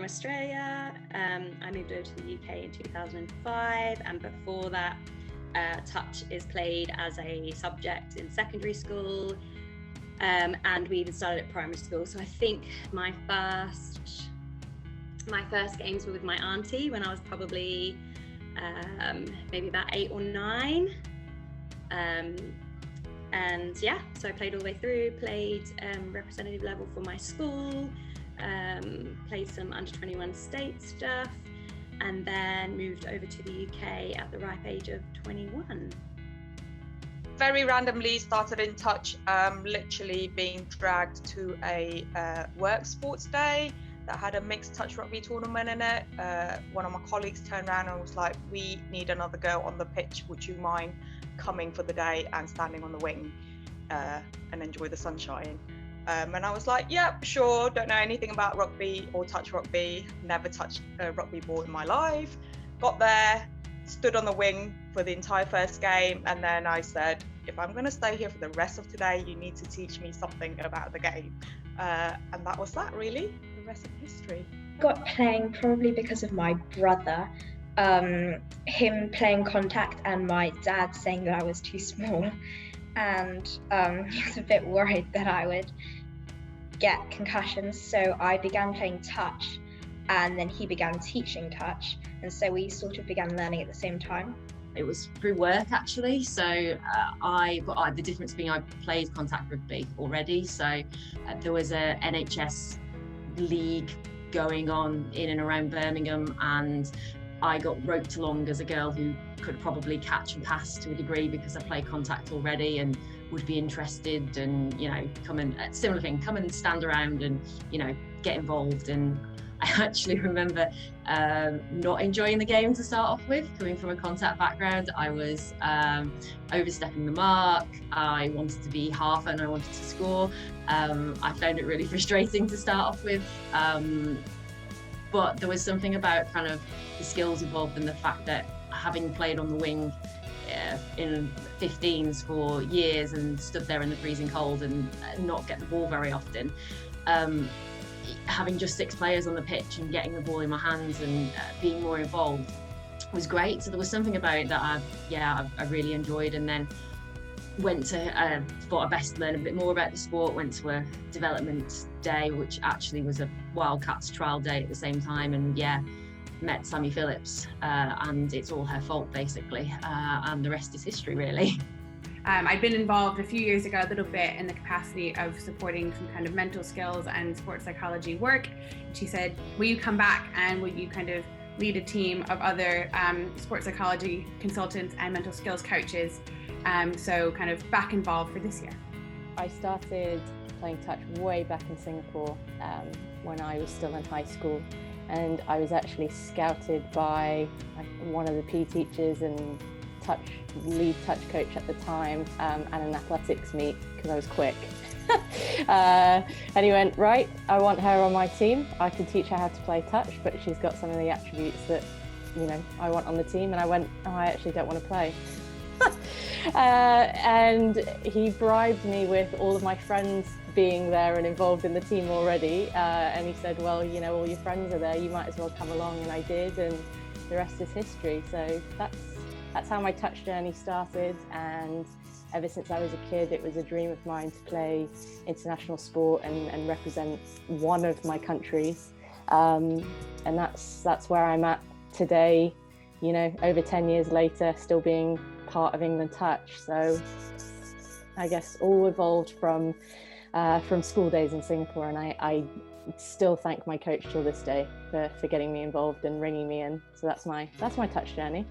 from Australia. I moved over to the UK in 2005, and before that, touch is played as a subject in secondary school, and we even started at primary school. So I think my first games were with my auntie when I was probably maybe about 8 or 9. And yeah, so I played all the way through, played representative level for my school, played some under 21 state stuff, and then moved over to the UK at the ripe age of 21. Very randomly started in touch, literally being dragged to a work sports day that had a mixed touch rugby tournament in it. One of my colleagues turned around and was like, we need another girl on the pitch, would you mind coming for the day and standing on the wing and enjoy the sunshine? And I was like, yep, sure, don't know anything about rugby or touch rugby, never touched a rugby ball in my life. Got there, stood on the wing for the entire first game, and then I said, if I'm going to stay here for the rest of today, you need to teach me something about the game. And that was that, really. The rest of history. I got playing probably because of my brother, him playing contact and my dad saying that I was too small, and he was a bit worried that I would get concussions, so I began playing touch, and then he began teaching touch, and so we sort of began learning at the same time. It was through work, actually. So the difference being I played contact rugby already. So there was a NHS league going on in and around Birmingham, and I got roped along as a girl who could probably catch and pass to a degree because I played contact already and would be interested, and come and stand around and get involved. And I actually remember not enjoying the game to start off with. Coming from a contact background, I was overstepping the mark. I wanted to be half and I wanted to score. I found it really frustrating to start off with. But there was something about kind of the skills involved and the fact that having played on the wing in 15s for years and stood there in the freezing cold and not get the ball very often, having just 6 players on the pitch and getting the ball in my hands and being more involved was great. So there was something about it that I really enjoyed, and then went to thought I'd best learn a bit more about the sport. Went to a development day, which actually was a Wildcats trial day at the same time, and met Sammy Phillips, and it's all her fault basically, and the rest is history, really. I'd been involved a few years ago a little bit in the capacity of supporting some kind of mental skills and sports psychology work. And she said, will you come back and will you kind of lead a team of other sports psychology consultants and mental skills coaches? So kind of back involved for this year. I started playing touch way back in Singapore when I was still in high school, and I was actually scouted by one of the PE teachers and lead touch coach at the time, and an athletics meet because I was quick. And he went, right, I want her on my team. I can teach her how to play touch, but she's got some of the attributes that I want on the team. And I went, oh, I actually don't want to play. And he bribed me with all of my friends being there and involved in the team already, and he said, well, all your friends are there, you might as well come along. And I did, and the rest is history. So that's how my touch journey started, and ever since I was a kid, it was a dream of mine to play international sport and represent one of my countries, and that's where I'm at today, over 10 years later, still being part of England Touch. So I guess all evolved from school days in Singapore, and I still thank my coach till this day for getting me involved and ringing me in. So that's my touch journey.